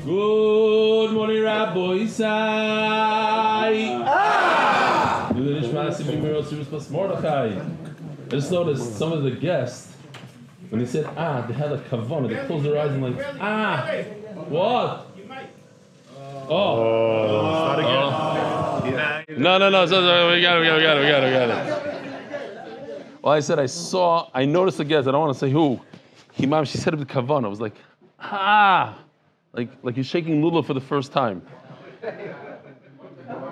Good morning, Rabbi Isai. I just noticed some of the guests, when they said they had a kavana, they closed their eyes and like, what? Start again. No. We got it. Well, I said I noticed the guest. I don't want to say who. She said it with kavana. I was like, like you're shaking lulav for the first time.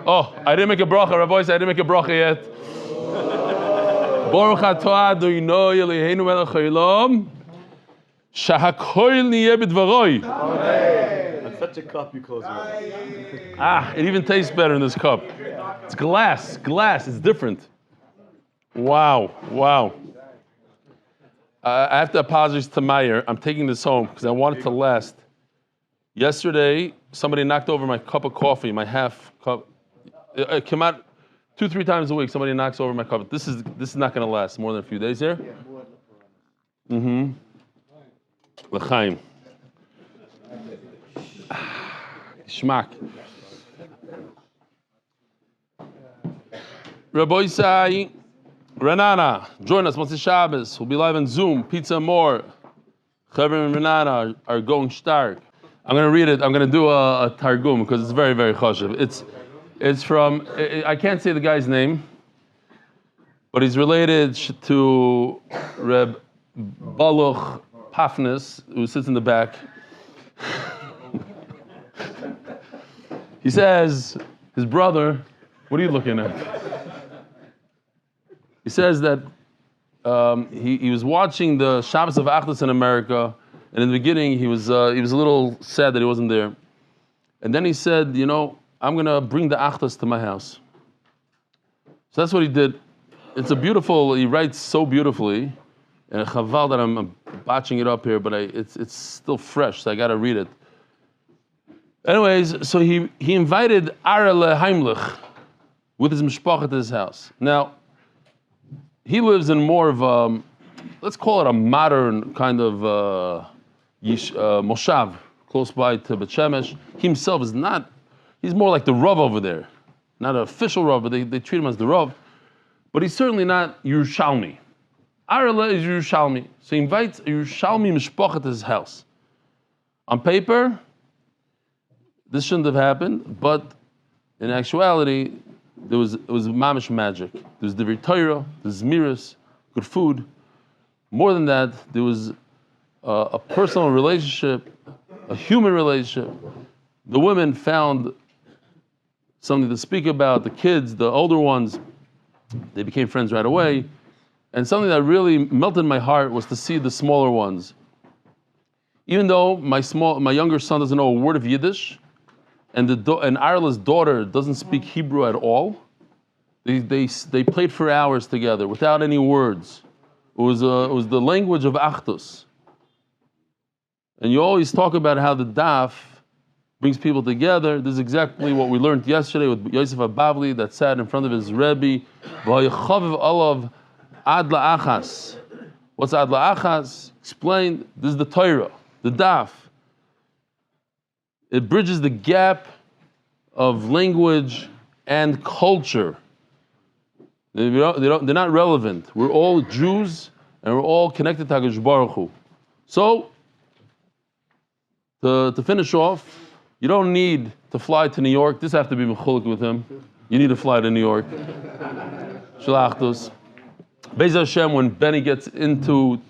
Oh, I didn't make a bracha, Rabbi. I didn't make a bracha yet. Baruch atah Adonai Eloheinu melech haolam, shehakol niyeh b'dvaroi. That's such a cup you close your eyes. It even tastes better in this cup. It's glass. It's different. Wow. I have to apologize to Meyer. I'm taking this home because I want it to last. Yesterday, somebody knocked over my cup of coffee, my half cup. It came out 2-3 times a week. Somebody knocks over my cup. This is not going to last more than a few days here. L'chaim. Schmack. Rabbi Isai, Renana, join us. Motzei Shabbos. We'll be live on Zoom. Pizza and more. Chaver and Renana are going stark. I'm going to read it. I'm going to do a targum because it's very, very chashuv. It's from, I can't say the guy's name, but he's related to Reb Baruch Pafnis, who sits in the back. He says, his brother, what are you looking at? He says that he was watching the Shabbos of Achdus in America, and in the beginning he was a little sad that he wasn't there. And then he said, I'm going to bring the Achdus to my house. So that's what he did. He writes so beautifully, and chaval that I'm botching it up here, but it's still fresh, so I got to read it. Anyways, so he invited Arele Heimlich with his mishpachah to his house. Now, he lives in more of let's call it a modern kind of moshav, close by to Bet Shemesh. He himself is not, he's more like the Rav over there. Not an official Rav, but they treat him as the Rav. But he's certainly not Yerushalmi. Arele is Yerushalmi. So he invites a Yerushalmi mishpachah to his house. On paper, this shouldn't have happened, but in actuality, it was mamish magic. There was the Torah, the Zmiris, good food. More than that, there was a personal relationship, a human relationship. The women found something to speak about. The kids, the older ones, they became friends right away. And something that really melted my heart was to see the smaller ones. Even though my younger son doesn't know a word of Yiddish, and Arla's daughter doesn't speak Hebrew at all, they played for hours together without any words. It was the language of Achdus. And you always talk about how the Daf brings people together. This is exactly what we learned yesterday with Yosef Abavli that sat in front of his Rebbe. V'hayachaviv alav ad la'achas. What's ad la'achas? Explained. This is the Torah, the Daf. It bridges the gap of language and culture. They're not relevant. We're all Jews and we're all connected to HaKadosh Baruch Hu. So, to finish off, you don't need to fly to New York. This have to be mechulik with him. You need to fly to New York. Shalachtos. Be'ez Hashem, when Benny gets into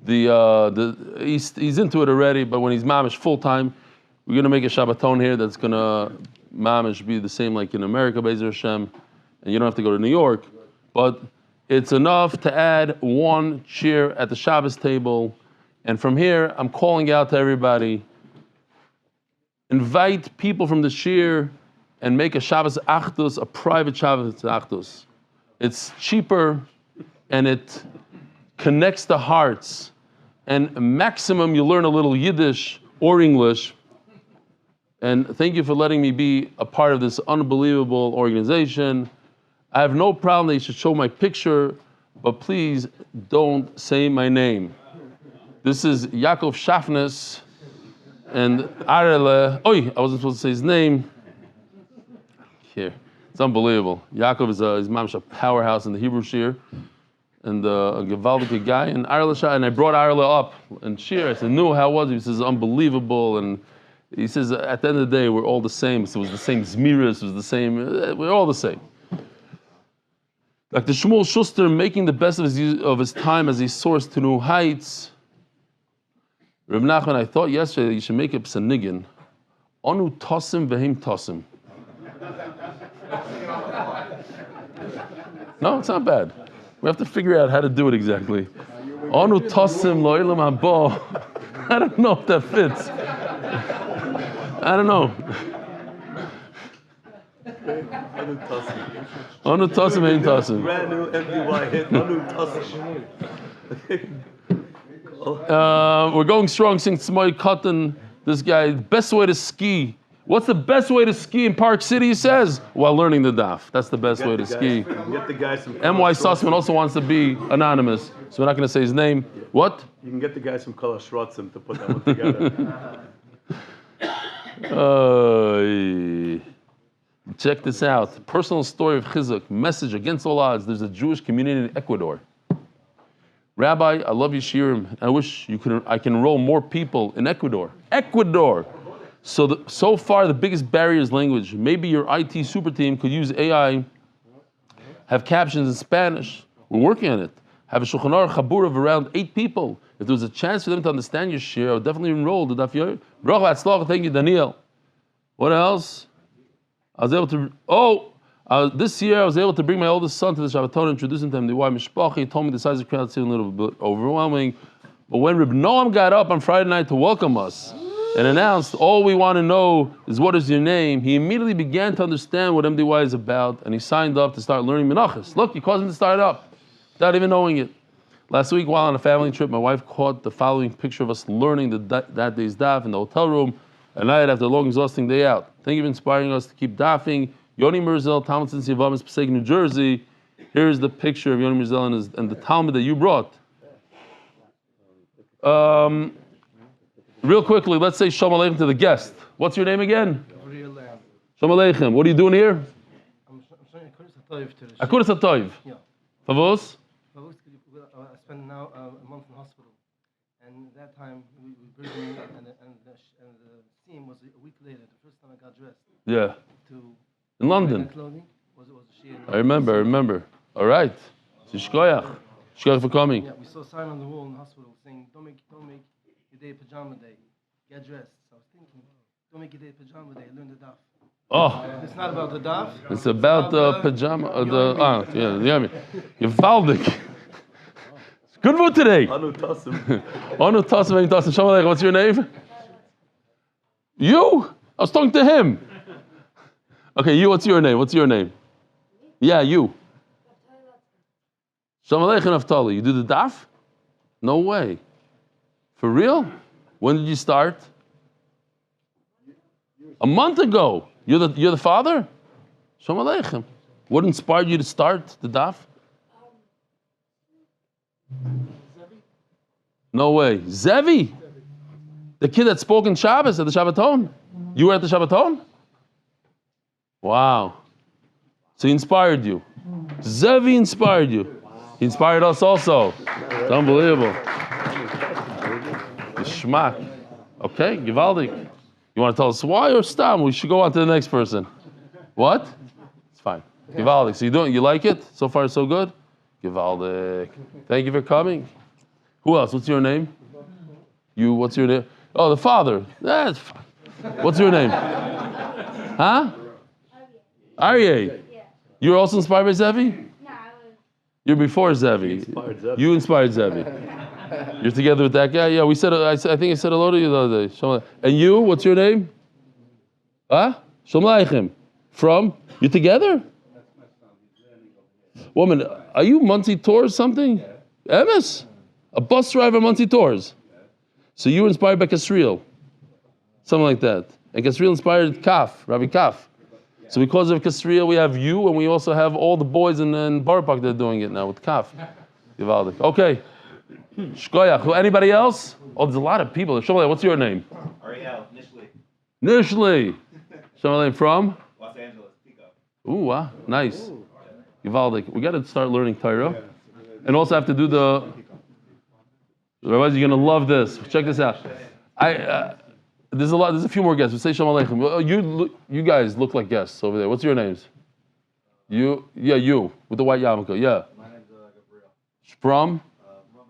he's into it already, but when he's mamish full time, we're going to make a Shabbaton here that's going to mamish be the same like in America, Be'ez Hashem, and you don't have to go to New York. But it's enough to add one chair at the Shabbos table. And from here, I'm calling out to everybody, invite people from the shir and make a Shabbos Achdus, a private Shabbos Achdus. It's cheaper and it connects the hearts. And maximum, you learn a little Yiddish or English. And thank you for letting me be a part of this unbelievable organization. I have no problem that you should show my picture, but please don't say my name. This is Yaakov Shafnes, And Arele, I wasn't supposed to say his name. Here, it's unbelievable. Yaakov is mamish a powerhouse in the Hebrew shir, and a gewaldige guy. And Arele, and I brought Arele up and shir. I said, "No, how was he?" He says, "Unbelievable." And he says, "At the end of the day, we're all the same. So it was the same zmiras, it was the same. We're all the same." Like the Shmuel Schuster making the best of his time as he soars to new heights. Reb Nachman, I thought yesterday that you should make a psanigin. Anu tosim v'hem tosim. No, it's not bad. We have to figure out how to do it exactly. Anu tosim lo'ilam habo. I don't know if that fits. I don't know. Anu tosim v'hem tosim. Brand new MDY hit. Anu tosim. We're going strong since Smoy Cotton. This guy, best way to ski. What's the best way to ski in Park City, he says? While learning the daf. That's the best way to ski. Get the guy some M.Y. Sussman also wants to be anonymous, so we're not going to say his name. What? You can get the guy some color shrotzim to put that one together. Check this out. Personal story of Chizuk. Message against all odds. There's a Jewish community in Ecuador. Rabbi, I love you, Shirim. I wish I can enroll more people in Ecuador. Ecuador! So far, the biggest barrier is language. Maybe your IT super team could use AI, have captions in Spanish. We're working on it. Have a Shulchan Aruch Chabur of around 8 people. If there was a chance for them to understand your shir, I would definitely enroll the Daf Yomi. Baruch Hatzlach, thank you, Daniel. What else? I was able to, this year I was able to bring my oldest son to the Shabbaton, introduce him to MDY Mishpacha. He told me the size of the crowd seemed a little bit overwhelming. But when Reb Noam got up on Friday night to welcome us and announced, all we want to know is what is your name, he immediately began to understand what MDY is about, and he signed up to start learning Menachos. Look, you caused him to start up without even knowing it. Last week, while on a family trip, my wife caught the following picture of us learning that day's daf in the hotel room at night after a long, exhausting day out. Thank you for inspiring us to keep dafing. Yoni Merzel, Talmud Since Yavamas, Passaic, New Jersey. Here's the picture of Yoni Merzel and the Talmud that you brought. Real quickly, let's say Shalom Aleichem to the guest. What's your name again? Shalom Aleichem. What are you doing here? I'm saying Akuras HaToiv. Akuras HaToiv. Yeah. Favos? I spent now a month in hospital. And that time, we buried me, and the scene was a week later, the first time I got dressed. Yeah. In London. I remember. All right. Shkoyach for coming. Yeah, we saw a sign on the wall in the hospital saying, don't make your day pajama day. Get dressed. So I was thinking, don't make your day pajama day. Learn the daf. Oh. It's not about the daf. It's about the pajama. Yomi. Gewaldig. Good mood today. Anu tosim. Anu tosim. Shalom Aleichem. What's your name? You? I was talking to him. Okay, you, what's your name? Yeah, you. Shalom Aleichem Naftali. You do the daf? No way. For real? When did you start? A month ago. You're the father? Shalom Aleichem. What inspired you to start the daf? No way. Zevi? The kid that spoke in Shabbos at the Shabbaton? You were at the Shabbaton? Wow. So he inspired you. Zevi inspired you. He inspired us also. It's unbelievable. Shmak. Okay, Givaldik. You want to tell us why or stam? We should go on to the next person. What? It's fine. Givaldik. So you like it? So far so good? Givaldik. Thank you for coming. Who else? What's your name? You, what's your name? Oh, the father. That's fine. What's your name? Huh? Aryeh. Yeah. You're also inspired by Zevi? No, I was. You're before Zevi. You inspired Zevi. You're together with that guy? Yeah, we said. I think I said hello to you the other day. And you, what's your name? Huh? Shalom Aleichem. From? You together? Woman, are you Muncie Tours something? Emes? A bus driver Muncie Tours. So you were inspired by Kasriel. Something like that. And Kasriel inspired Kaf, Rabbi Kaf. So because of Kasriel, we have you, and we also have all the boys in Borough Park that are doing it now with Kaf. Okay. Shkoyach. Anybody else? Oh, there's a lot of people. What's your name? Ariel. Nishli. Shalom from? Los Angeles, Pico. Ooh, wow, nice. Givaldik. We got to start learning Torah. And also have to do the... Otherwise, you're going to love this. Check this out. There's a few more guests. We say Shalom Aleichem. You guys look like guests over there. What's your names? You, with the white yarmulke. Yeah. My name's Gabriel. From? From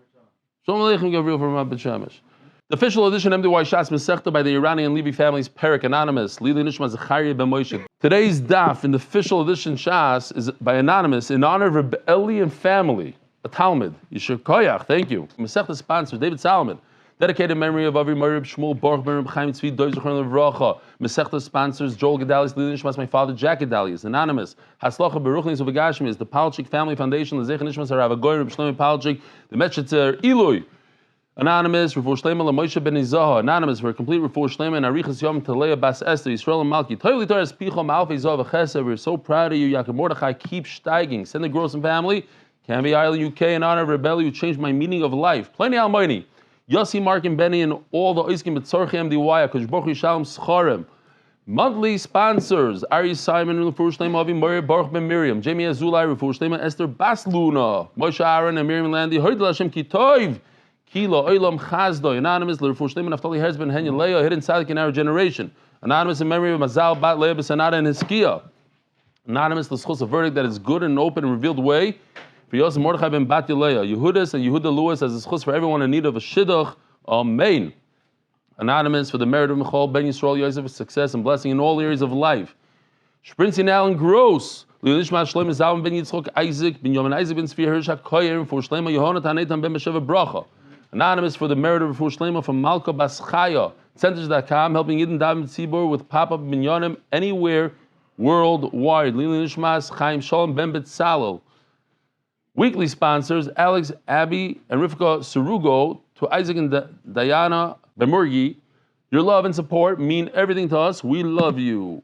Shalom Aleichem, Gabriel from Rabbi Shemesh. The official edition MDY Shas Masechta by the Iranian Levi family's Perek Anonymous. Lili Nishma Zechariah Ben Moshe. Today's daf in the official edition Shas is by Anonymous in honor of Reb Eli and family. A Talmud. Yishur Koyach. Thank you. Masechta sponsor David Solomon. Dedicated memory of Avi Merib Shmuel Baruch Ben Reb Chaim Tzvi Doi Zechron Levracha. Masechta sponsors Joel Gedalis, Lili Nishmas, my father Jack Gedalis. Anonymous. Haslacha Baruch Nis Uvagashmis. The Palchik Family Foundation. Lezech Nishmas Harav Agoy Reb Shlomo Palchik. The Metchetzer Eloi. Anonymous, Refuah Shlema LaMoshe Ben Izaha. Anonymous for a complete Refuah Shlema and Arichas Yom Talea Bas Esther Yisrael and Malki. Toili Torah Spicho Malfi Zav Chesed. We're so proud of you, Yaakov Mordechai. Keep steiging. Send the Grossen family. Canby Island, UK, in honor of Rebelli, who changed my meaning of life. Plenty Almighty. Yossi, Mark, and Benny, and all the Oiskim B'Tzorchem MDY. Kosh Baruch Shalom Scharim. Monthly sponsors: Ari Simon, Refuah Shlema Avi Mori Baruch Ben Miriam, Jamie Azulai, Refuah Shlema Esther Bas Luna, Moshe Aaron, and Miriam Landy. Hoidel Hashem Kitov. Kilo, Oilam Chazdo, Anonymous, L'Refuah Shlema Naftali Herzben, Henya Leah, Hidden Tzaddik in our generation. Anonymous in memory of Mazal, Bat Leah, B'Sanada, and Hiskia. Anonymous, L'Schus, a verdict that is good in an open and revealed way. For Yosef Mordechai ben Bat Leah, Yehudis and Yehuda Lewis as a schus for everyone in need of a shidduch. Amen. Anonymous for the merit of Michal Ben Yisrael Yosef, success and blessing in all areas of life. Sprinzin Allen Gross. Lilishma Shlomo Zalman ben Yitzchok Isaac ben Yomen Isaac ben Tzvi Hirsch HaKoyer for Shlema Yehonatan Eitan ben Besheva Bracha. Anonymous for the merit of Refuah Shlema from Malka Bas Chaya. Centers.com helping Yidden David Tzibor with pop-up minyanim anywhere worldwide. Lili Nishmas Chaim Shalom Ben Betzalel. Weekly sponsors Alex, Abby, and Rivka Surugo. To Isaac and Diana Bemurgi. Your love and support mean everything to us. We love you.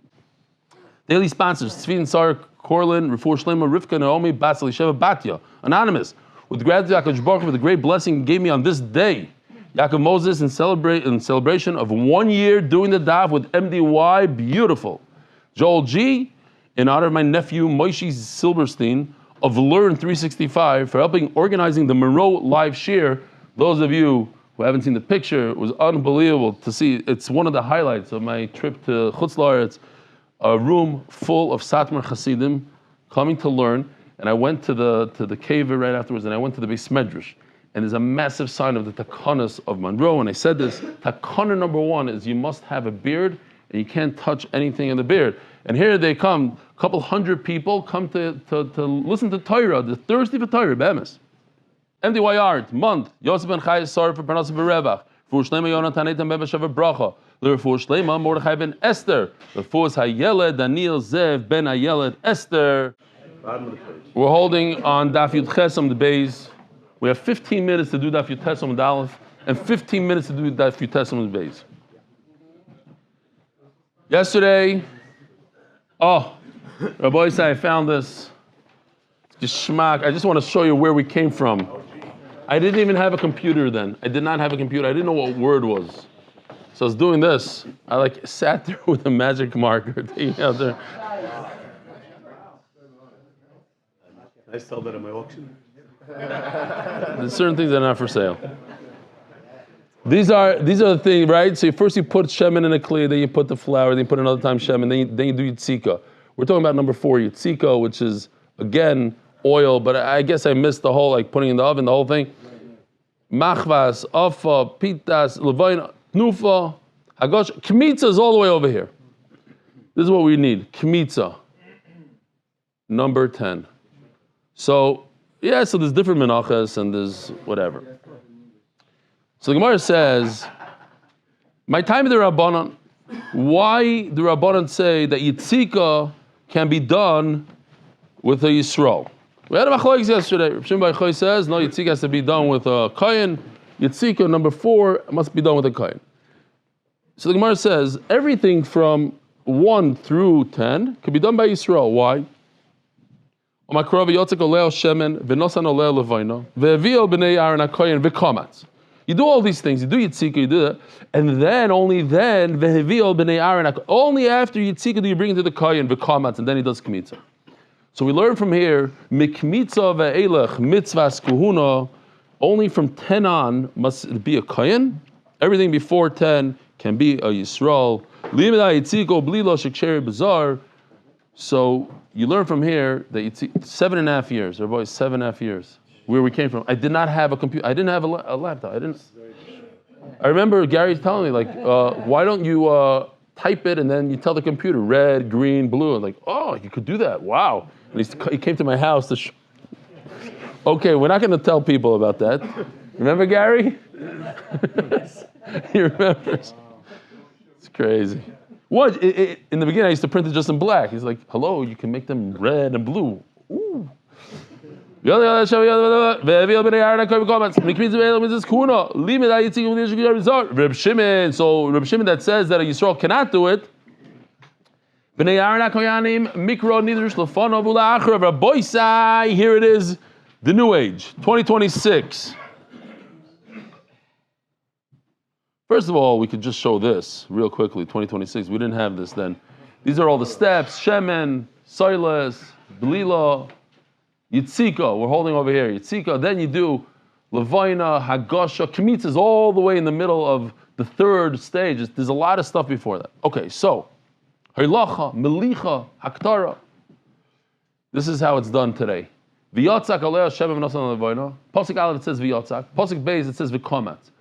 Daily sponsors Tzvi and Sarah Corlin, Refuah Shlema, Rivka Naomi, Basel Sheva Batya. Anonymous. With gratitude, Yaakov Baruch for the great blessing he gave me on this day. Yaakov Moses in celebration of 1 year doing the daf with MDY. Beautiful. Joel G. in honor of my nephew Moshe Silberstein of Learn 365 for helping organizing the Monroe live share. Those of you who haven't seen the picture, it was unbelievable to see. It's one of the highlights of my trip to Chutz La'aretz. A room full of Satmar Hasidim coming to learn. And I went to the cave right afterwards, and I went to the Beis Medrash. And there's a massive sign of the Takanas of Monroe. And I said this, Takana number 1 is you must have a beard, and you can't touch anything in the beard. And here they come, a couple hundred people come to listen to Torah. They're thirsty for Torah, Be'emes. MDY Art, month, Yosef ben Chai, sorry for Parnas Berevach. Refuah Shlema Yonatan Eitan ben Besheva Bracha. Refuah Shlema Mordechai ben Esther. Refuah Hayeled Daniel Zev ben Hayeled Esther. We're holding on Daf Yud Chesam the Beis. We have 15 minutes to do Daf Yud Chesam the Aleph and 15 minutes to do Daf Yud Chesam the Beis. Yesterday, Rabbi said I found this. Geschmack. I just want to show you where we came from. I didn't even have a computer then. I did not have a computer. I didn't know what word was. So I was doing this. I sat there with a magic marker, taking out there. I sell that at my auction. There's certain things that are not for sale. These are the things, right? So first you put shemen in a kli, then you put the flour, then you put another time shemen, then you do yitzika. We're talking about number 4, yitzika, which is again oil, but I guess I missed the whole putting in the oven, the whole thing. Machvas, afa, pitas, levain, tnufa, hagosh. Kmitza is all the way over here. This is what we need. Kmitza, number 10. So there's different menachos and there's whatever. So the Gemara says, my time of the Rabbanan, why the Rabbanan say that Yitzika can be done with a Yisrael? We had a machlokes yesterday. Rav Shimon Bar Yochai says, no, Yitzika has to be done with a Kohen. Yitzika, number 4, must be done with a Kohen. So the Gemara says, everything from 1 through 10 can be done by Yisrael. Why? You do all these things. You do Yitzika, you do that. And then, only then, Vehevil b'nei Aaron, only after Yitzika do you bring it to the Kohen, v'kamatz, and then he does Kmitza. So we learn from here, Mikmitza ve'elech mitzvahs kuhuna, only from 10 on must be a Kohen. Everything before 10 can be a Yisrael. Limida Yitziko blilo sheksheri bazar. So you learn from here that 7.5 years, or boys, 7.5 years, where we came from. I did not have a computer. I didn't have a laptop. I remember Gary telling me, like, why don't you type it and then you tell the computer red, green, blue. I'm like, oh, you could do that. Wow. And he came to my house to okay, we're not going to tell people about that. Remember Gary? He remembers. It's crazy. What? In the beginning, I used to print it just in black. He's like, hello, you can make them red and blue. Ooh. Reb Shimon, so Reb Shimon that says that a Yisrael cannot do it. Here it is, the new age, 2026. First of all, we could just show this real quickly, 2026. We didn't have this then. These are all the steps, Shemen, Soiles, Belila, Yitzika, we're holding over here, Yitzika. Then you do Levina, Hagasha, Kmitz is all the way in the middle of the third stage. There's a lot of stuff before that. Okay, so, Haylacha, Melicha, Haktara. This is how it's done today. V'yotzak aleh Hashem v'nosan levina. Pasuk Aleph it says v'yotzak. Pasuk Beis it says v'komatz.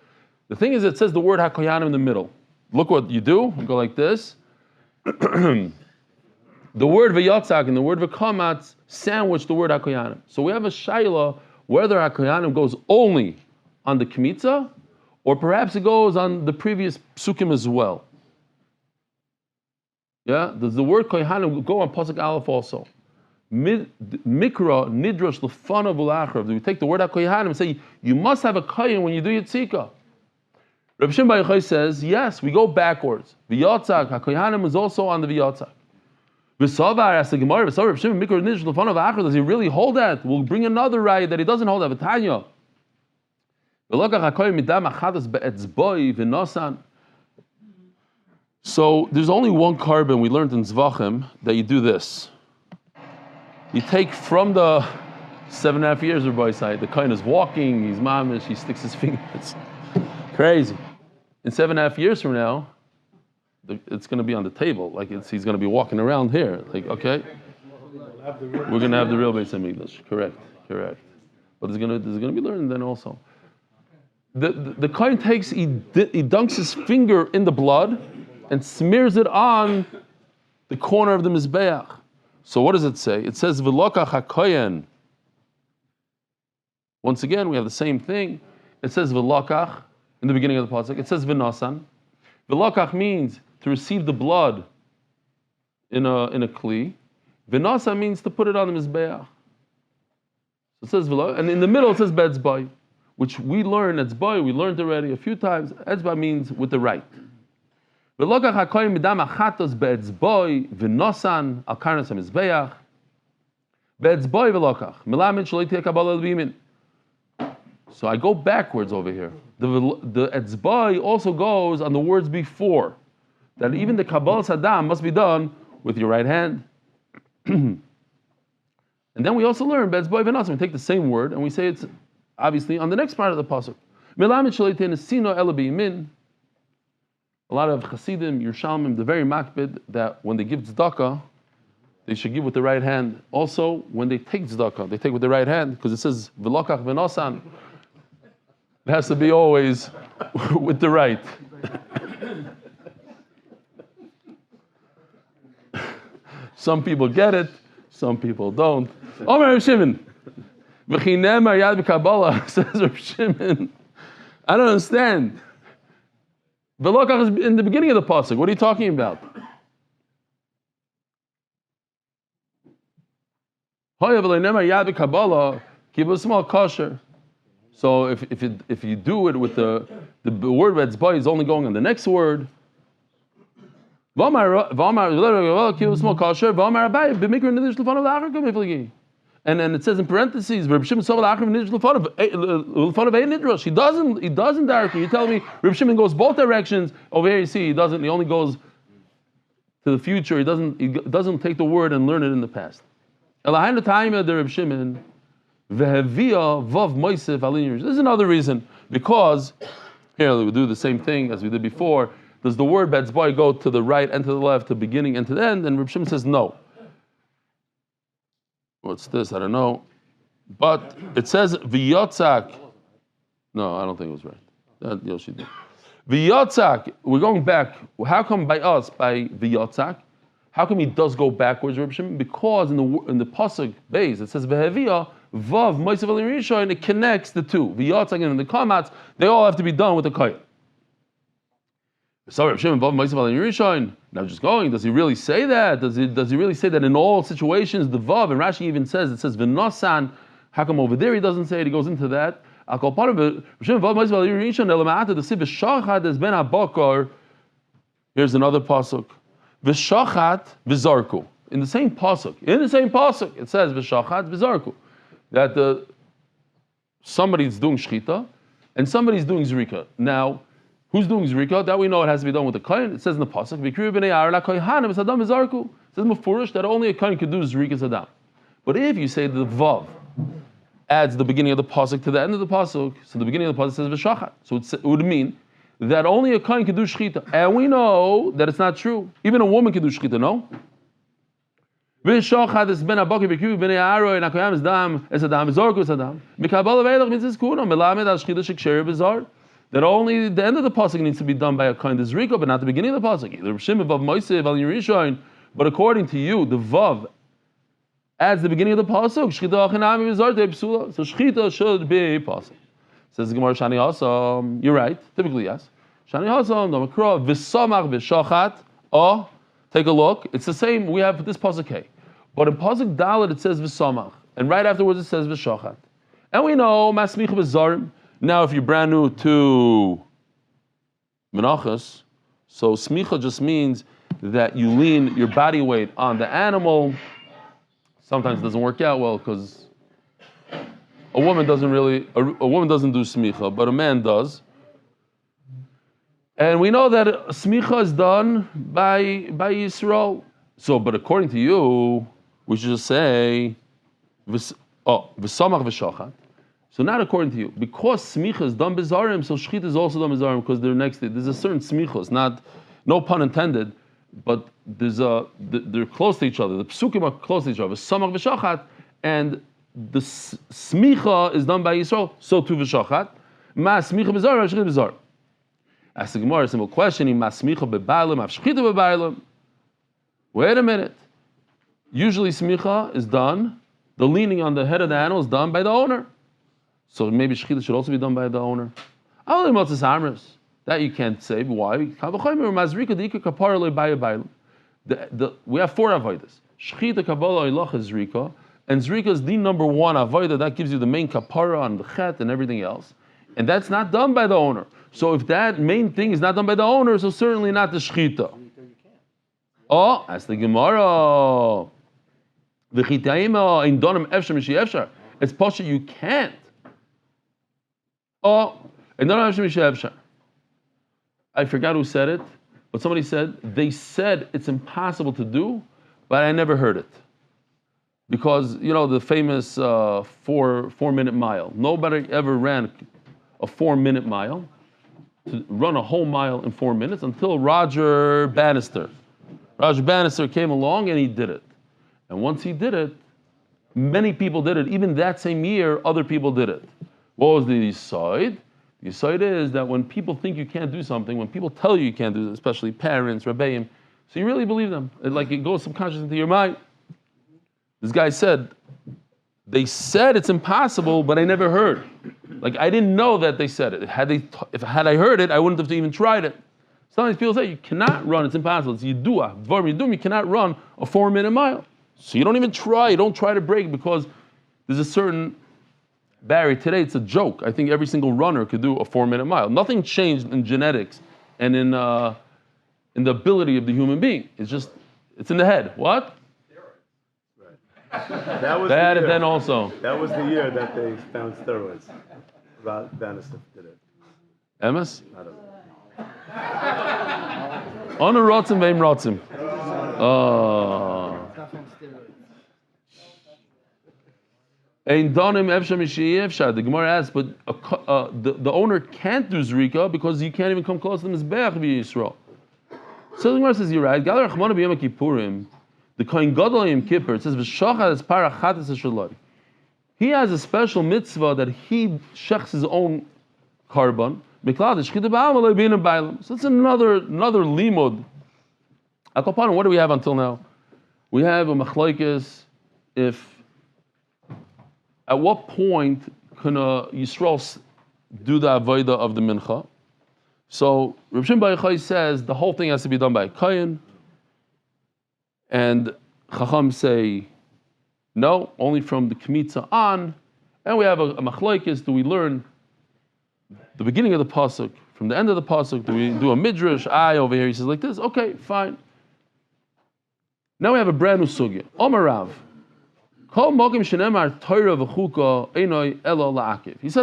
The thing is, it says the word hakoyanim in the middle. Look what you do. You go like this. The word v'yotzak and the word v'komatz sandwich the word hakoyanim. So we have a shaila whether hakoyanim goes only on the kmitza, or perhaps it goes on the previous psukim as well. Yeah, does the word kohanim go on pasuk Aleph also? Mikra nidrash lefana v'lachrav. Do we take the word hakohanim and say you must have a kohen when you do yitzika? Reb Shimon Bar Yochai says yes. We go backwards. V'yotzak hakohanim is also on the v'yotzak. V'savar as the Gemara. V'savar Reb Shimon mikra nidrash lefana v'lachrav. Does he really hold that? We'll bring another raya that he doesn't hold that. V'tanya. V'lokach hakohen midam achadas be'etzboi v'nosan. So there's only one carbon we learned in Zvachim that you do this. You take from the 7.5 years of by side, the kohen is walking, he's mamish, he sticks his fingers. Crazy. In 7.5 years from now, it's going to be on the table, like he's going to be walking around here. Like, okay, we're going to have the real Beis HaMikdash. Correct. But there's going to be learned then also. The kohen takes, he dunks his finger in the blood and smears it on the corner of the Mizbeach. So what does it say? It says, V'lokach hakoyen. Once again, we have the same thing. It says, V'lokach, in the beginning of the pasuk. It says, V'nosan. V'lokach means to receive the blood in a kli. V'nosan means to put it on the Mizbeach. So it says, V'lokach, and in the middle it says, Be'etzbai, which we learn, Etzbai, we learned already a few times. Etzbai means with the right. V'lokach hakohen midam achatos be'etzboi v'nosan al karnas hamizbeach be'etzboi v'lokach melamed shelo tiheh kabbalah l'bimin. So I go backwards over here. The etzboi also goes on the words before, that even the kabbalah sadam must be done with your right hand. And then we also learn be'etzboi v'nosan. We take the same word and we say it's obviously on the next part of the pasuk. Melamed shelo tiheh nesino ela b'yimin. A lot of Hasidim, Yerushalmim, they're very makbid that when they give tzedakah, they should give with the right hand. Also, when they take tzedakah, they take with the right hand, because it says, V'lokach v'nosan. It has to be always with the right. Some people get it, some people don't. Omer Reb Shimon. V'chinemar yad b'Kabbalah, says Reb Shimon. I don't understand. V'lokach is in the beginning of the pasuk. What are you talking about? Keep a small kosher. So if you do it with the word etzbai is only going on the next word. And then it says in parentheses, Reb Shimon Sovel Achav Nidrosh. He doesn't directly. You tell me Reb Shimon goes both directions. Over here you see he only goes to the future. He doesn't take the word and learn it in the past. This is another reason. Because here we do the same thing as we did before. Does the word betzboy go to the right and to the left, to beginning and to the end? And Reb Shimon says no. What's this? I don't know. But it says v'yotzak. No, I don't think it was right. That Yoshi did. V'yotzak. We're going back. How come by us, by v'yotzak? How come he does go backwards, Reb Shimon? Because in the pasuk base it says v'heviyah vav moisav al risha, and it connects the two. V'yotzak and in the kamats, they all have to be done with the kohen. So Reb Shimon vav moisav al risha. Now just going, does he really say that? Does he really say that in all situations the vav? And Rashi even says it says v'nosan. How come over there he doesn't say it? He goes into that. I'll call part of it. Reb Shimon vav moisav al risha elamata the sib shachad has ben abakar. Here's another pasuk. V'shachat v'zarku. In the same pasuk, it says v'shachat v'zarku, that somebody's doing shchita and somebody's doing zrika. Now, who's doing zrika? That we know it has to be done with the kohen. It says in the pasuk, v'kriyu b'nei Aaron kohanim v'sadam v'zarku. It says mufurish that only a kohen could do zrika sadam. But if you say the vav adds the beginning of the pasuk to the end of the pasuk, so the beginning of the pasuk says v'shachat. So it would mean that only a kohen can do shchita, and we know that it's not true. Even a woman can do shchita, no? V'shachad is ben abaki b'kivu b'nei aro and akoyam is dam es adam v'zorku es adam mikabel v'eilach mitzvah kuna melamed al shchita sheksheri b'zar. That only the end of the pasuk needs to be done by a kohen is rika, but not the beginning of the pasuk. Either Shimon vav moisev al yirishayin, but according to you, the vav adds the beginning of the pasuk. Shchita achinami v'zar de psula. So shchita should be pasuk. Says the Gemara Shani Hasam. You're right. Typically, yes. Shani Hasam, the Makra, V'samach v'shachat. Oh, take a look. It's the same. We have this pasuk K, but in pasuk Dalet it says V'samach, and right afterwards it says V'shachat. And we know Masmich v'zarim. Now, if you're brand new to Menachos, so smicha just means that you lean your body weight on the animal. Sometimes it doesn't work out well because a woman doesn't do smicha, but a man does. And we know that smicha is done by Yisrael. So, but according to you, we should just say v'samach v'shachat. So not according to you, because smicha is done b'zarim, so shchita is also done b'zarim because they're next to it. There's a certain smichos, no pun intended, but they're close to each other. The psukim are close to each other. V'samach v'shachat, and the smicha is done by Yisrael, so too v'shachat. Ma smicha b'zar, shchita b'zar. Ask the Gemara a simple question: Ma smicha b'bailim, av shchita b'bailim. Wait a minute. Usually smicha is done, the leaning on the head of the animal is done by the owner. So maybe shchita should also be done by the owner. That you can't say. Why? We have 4 avodas. Shchita, kabbalah, ilach is zrika. And zrika is the number 1 avodah. That gives you the main kapara on the chet and everything else. And that's not done by the owner. So if that main thing is not done by the owner, so certainly not the shchita. Oh, that's the Gemara. It's posher you can't. Oh, and I forgot who said it, but somebody said, they said it's impossible to do, but I never heard it. Because, the famous 4-minute mile. Nobody ever ran a 4-minute mile, to run a whole mile in 4 minutes, until Roger Bannister. Roger Bannister came along and he did it. And once he did it, many people did it. Even that same year, other people did it. What was the Yisoid? The Yisoid is that when people think you can't do something, when people tell you can't do it, especially parents, Rebbeim, so you really believe them. It goes subconsciously into your mind. This guy said, they said it's impossible, but I never heard. I didn't know that they said it. Had I heard it, I wouldn't have even tried it. Sometimes people say you cannot run, it's impossible. It's yidua, you cannot run a 4-minute mile. So you don't even try, you don't try to break because there's a certain barrier. Today it's a joke. I think every single runner could do a 4-minute mile. Nothing changed in genetics and in the ability of the human being. It's in the head. What? That was They had the it year. then also. That was the year that they found steroids. Bannister did it. Emes? I don't know. Onu rotzim veim rotzim. Oh. It's not from steroids. Ein donim efshar mishiyevshar. The Gemara asks, but the owner can't do zrika because you can't even come close to the mizbeach v'Yisrael. So the Gemara says, you're right. Galer Rachmana b'Yom Kippurim, the Kohen Gadol Yom Kippur, it says v'shachad es parachatas eshaloi. He has a special mitzvah that he shechs his own carbon. So it's another limud. Akopan, what do we have until now? We have a machlokes if. At what point can a Yisrael do the avodah of the mincha? So Reb Shimon Bar Yochai says the whole thing has to be done by a kohen, and Chacham say no, only from the kmitza on. And we have a machlokes. Do we learn the beginning of the pasuk from the end of the pasuk? Do we do a midrash? Over here he says like this. Okay, fine. Now we have a brand new sugya. Omer Rav. He says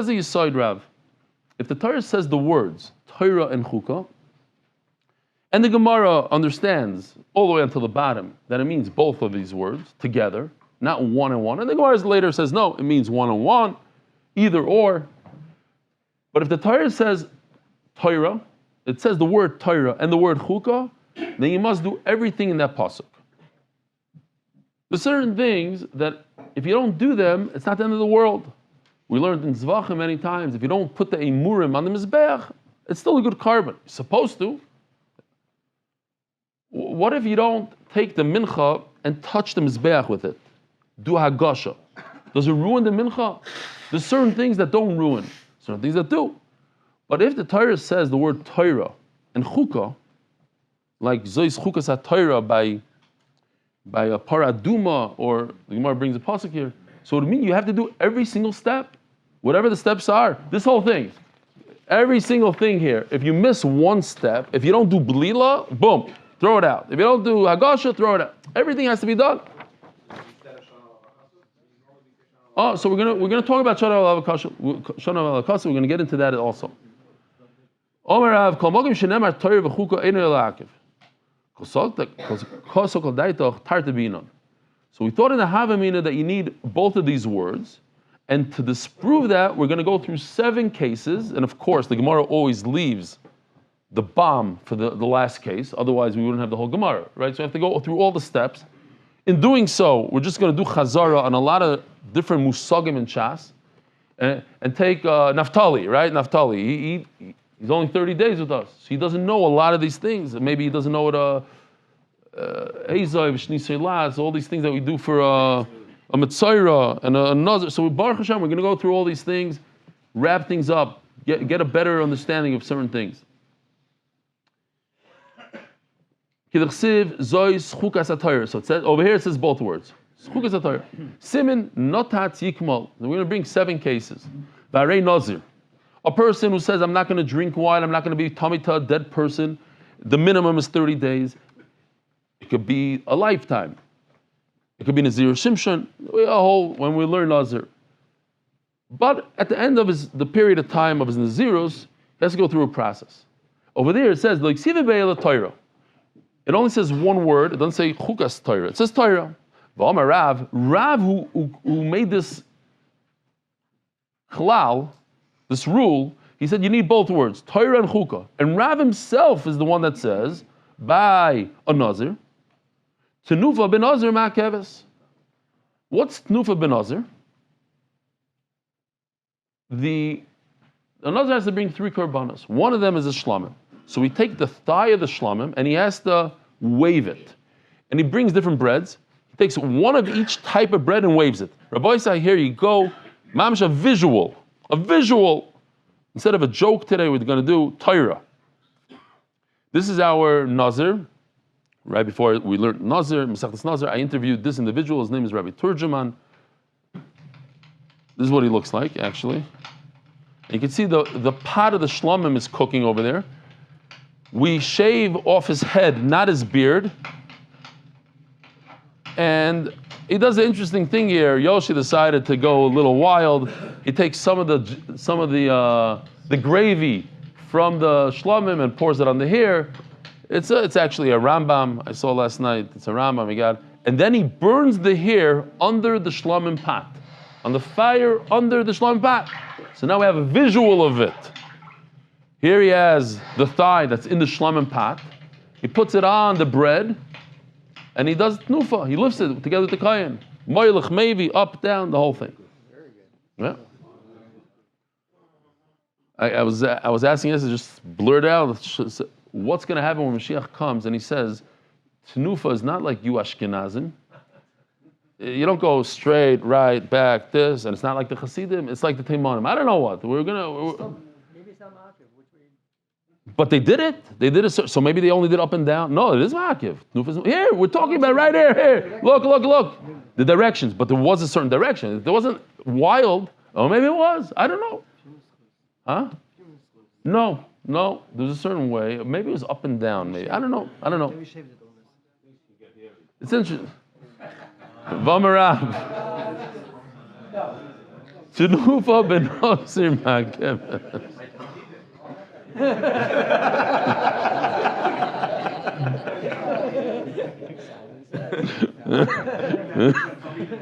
the Yisoid Rav, if the Torah says the words Torah and Chukah, and the Gemara understands all the way until the bottom that it means both of these words together, not one and one, and the Gemara later says no, it means one and one, either or. But if the Torah says Torah, it says the word Torah and the word Chukah, then you must do everything in that pasuk. There's certain things that if you don't do them, it's not the end of the world. We learned in Zvachim many times, if you don't put the emurim on the mizbeach, it's still a good carbon. You're supposed to. What if you don't take the mincha and touch the mizbeach with it? Do hagasha. Does it ruin the mincha? There's certain things that don't ruin, certain things that do. But if the Torah says the word Torah and chukah, like Zois chukas ha-Torah by a paraduma, or the Gemara brings a pasuk here. So it means you have to do every single step, whatever the steps are. This whole thing, every single thing here. If you miss one step, if you don't do blila, boom, throw it out. If you don't do hagasha, throw it out. Everything has to be done. Oh, so we're gonna talk about shana al-avakasha. We're gonna get into that also. Omer Rav, kol mogim shenemar Torah v'chuka eino elakiv. So we thought in the Havamina that you need both of these words, and to disprove that, we're going to go through 7 cases, and of course the Gemara always leaves the bomb for the last case, otherwise we wouldn't have the whole Gemara, right? So we have to go through all the steps. In doing so, we're just going to do Chazara on a lot of different musagim and Shas, and take Naphtali, right? Naphtali, he's only 30 days with us. So he doesn't know a lot of these things. Maybe he doesn't know what Ezai, Shnisei Laz, all these things that we do for a Mitzayra and a Nazir. So Baruch Hashem, we're going to go through all these things, wrap things up, get a better understanding of certain things. So it says, over here it says both words. Simin notat yikmal. We're going to bring 7 cases. Varei Nazir. A person who says, I'm not going to drink wine, I'm not going to be tamita, a dead person, the minimum is 30 days. It could be a lifetime. It could be Nazir Shimshon, when we learn Nazir. But at the end of the period of time of his Nazirus, he has to go through a process. Over there it says, Torah. It only says one word, it doesn't say Chukas Torah, it says Torah. Rav who made this klal, this rule, he said you need both words, Torah and Chukah. And Rav himself is the one that says, by a Nazir, Tenufa ben Nazir ma'keves. What's Tenufa ben Nazir? The Nazir has to bring 3 korbanos. One of them is a shlamim. So we take the thigh of the shlamim and he has to wave it. And he brings different breads. He takes one of each type of bread and waves it. Rabbi say, here you go, mamish, a visual. Instead of a joke today, we're going to do Torah. This is our Nazir. Right before we learned Nazir, Mesachtes Nazir, I interviewed this individual. His name is Rabbi Turjuman. This is what he looks like, actually. And you can see the pot of the shlamim is cooking over there. We shave off his head, not his beard. And he does an interesting thing here. Yoshi decided to go a little wild. He takes some of the gravy from the shlomim and pours it on the hair. It's actually a Rambam I saw last night. It's a Rambam he got. And then he burns the hair under the shlomim pot, on the fire under the shlomim pot. So now we have a visual of it. Here he has the thigh that's in the shlomim pot. He puts it on the bread, and he does tnufa. He lifts it together with the kayin. Moilach, maybe, up, down, the whole thing. Very good. Yeah. I was asking this, it just blurred out. What's going to happen when Mashiach comes? And he says, tnufa is not like you Ashkenazim. You don't go straight, right, back, this, and it's not like the Hasidim. It's like the Teimanim. I don't know what. Maybe it's not Ma'akiv. But they did it. They did it. So maybe they only did up and down. No, it is Ma'akiv. Here, we're talking about right here. Here, look. The directions. But there was a certain direction. If there wasn't wild, or maybe it was. I don't know. Huh? No. There's a certain way. Maybe it was up and down. Maybe I don't know. It's interesting. Vamarav. Tnufa ben Osir Ma'akev.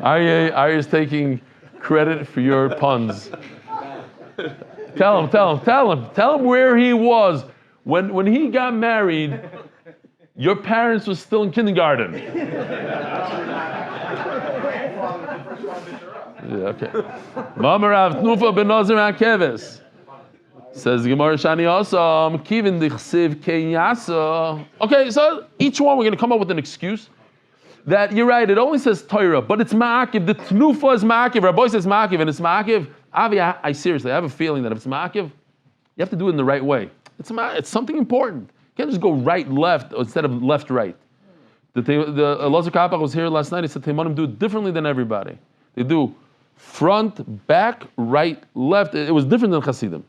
Arya's taking credit for your puns. Tell him where he was when he got married. Your parents were still in kindergarten. Yeah, okay. Mamarav Tnufa ben Nazir Akeves. Says the Gemara Shani Asam, Kivin Dichsiv Kenyasa. Okay, so each one we're going to come up with an excuse that you're right, it only says Torah, but it's Ma'akiv. The Tnufa is Ma'akiv. Rabbi says Ma'akiv, and it's Ma'akiv. Avi, I seriously, I have a feeling that if it's Ma'akiv, you have to do it in the right way. It's something important. You can't just go right, left, instead of left, right. The Elazar Kapach was here last night. He said Teimanim do it differently than everybody. They do front, back, right, left. It was different than Hasidim.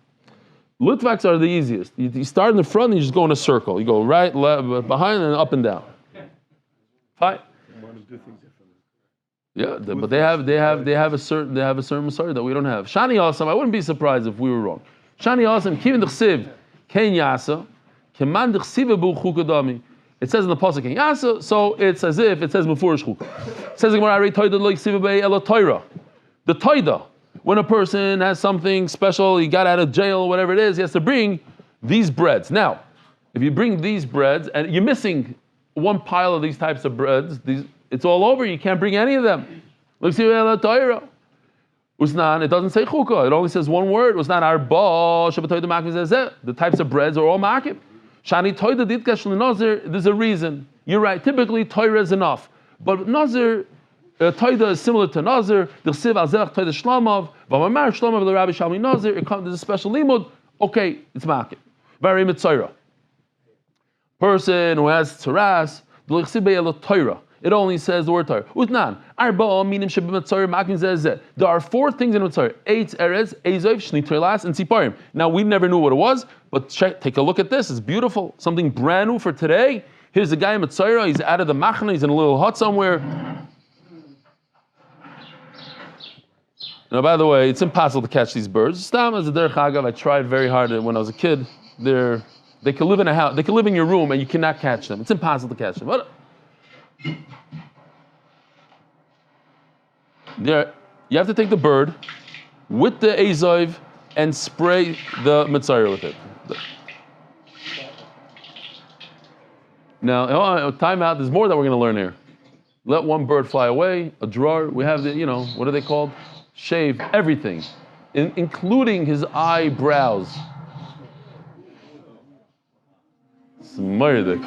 Litvaks are the easiest. You start in the front and you just go in a circle. You go right, left, behind, and up and down. Fine. Yeah, but they have a certain Masari that we don't have. Shani Asam, I wouldn't be surprised if we were wrong. Shani Asam, Kivin D'chsiv, Ken Yasa, Keman D'chsiv Bu Chukadami. It says in the pasuk Ken Yasa, so it's as if it says before Chukah. It says in Gemara, Toida Lo Yksiv Bei Ela Torah. The Toida. When a person has something special, he got out of jail, whatever it is, he has to bring these breads. Now, if you bring these breads and you're missing one pile of these types of breads, it's all over, you can't bring any of them. Usnan, it doesn't say chukah, it only says one word. Usnan arba, the types of breads are all makib. Shani toida ditkash l'nazir, there's a reason. You're right, typically Torah is enough. But nazir, Toida is similar to Nazir. The Chsiv al Zevach Toida Shlamav. V'amar Shlamav the Rabbi Shalmi Nazir. There's a special limud. Okay, it's Ma'akiv. Very mitzayra. Person who has tzaras, the Chsiv be'elo Torah. It only says the word Torah. Utnan. Arba'a minim sheb'mitzayra ma'akim zeh. There are 4 things in mitzayra: Eitz, Erez, Ezov, Shnei Torlas, and Tziparim. Now we never knew what it was, but take a look at this. It's beautiful. Something brand new for today. Here's a guy in mitzayra. He's out of the machna. He's in a little hut somewhere. Now, by the way, it's impossible to catch these birds. Stam as a derech hagav, I tried very hard when I was a kid. They can live in a house. They can live in your room, and you cannot catch them. It's impossible to catch them. But you have to take the bird with the azov and spray the mitzayir with it. Now, time out. There's more that we're going to learn here. Let one bird fly away. A drawer. We have the, what are they called? Shave everything, including his eyebrows. Smurdik.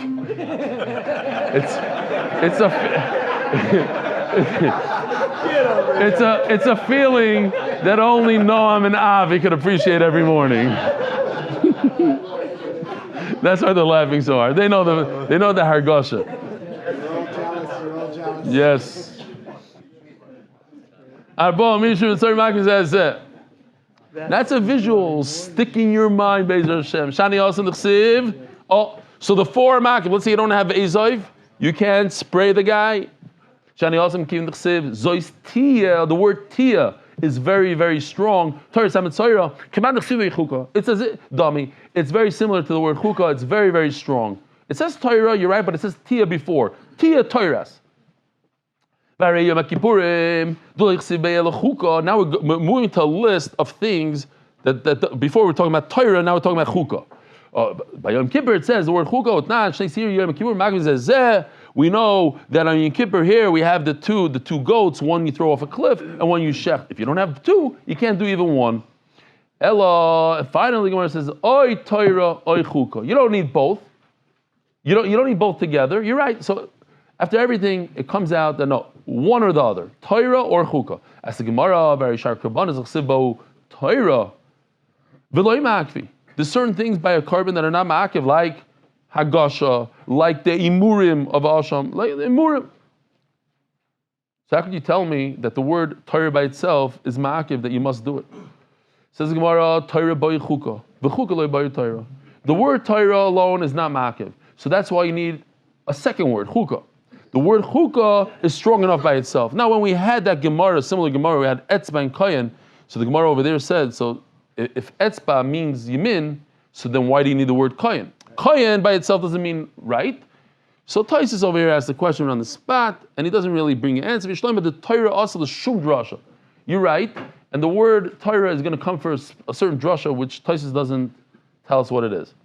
It's a feeling that only Noam and Avi could appreciate every morning. That's why they're laughing so hard. They know the hargosha. Yes. That's a visual. Stick in your mind, Be'ez Hashem. Shani Asan D'chsiv. Oh, so the 4 makif. Let's say you don't have Ezov. You can't spray the guy. Shani also came the chsiv zois tia. The word tia is very, very strong. Torah samet soira. Command the chsiv chuka. It says it, dummy. It's very similar to the word chuka. It's very, very strong. It says Torah, you're right, but it says tia before. Tia Torahs. Now we're moving to a list of things that before we're talking about Torah, now we're talking about chukah. By Yom Kippur it says the word chukah. We know that on Yom Kippur here we have the two goats. One you throw off a cliff, and one you shech. If you don't have two, you can't do even one. Ella. Finally, Gemara says, "Oy Torah, oy chukah." You don't need both. You don't need both together. You're right. So after everything, it comes out that no, one or the other, Torah or chukah. As the Gemara, very sharp karbanas chsibo Torah. V'loy ma'akvi. There's certain things by a carbon that are not ma'akiv, like hagasha, like the imurim of Asham, like the imurim. So how could you tell me that the word Torah by itself is ma'akiv, that you must do it? Says the Gemara, Torah boy chukah, v'chukah loy boy Torah. The word Torah alone is not ma'akiv, so that's why you need a second word, chukah. The word chukah is strong enough by itself. Now, when we had that Gemara, similar Gemara, we had etzba and kohen. So the Gemara over there said, so if etzba means yamin, so then why do you need the word kohen? Kohen by itself doesn't mean right. So Taisus over here asks the question on the spot, and he doesn't really bring an answer. But the Torah also the shum drasha. You're right, and the word Torah is going to come for a certain drasha, which Taisus doesn't tell us what it is.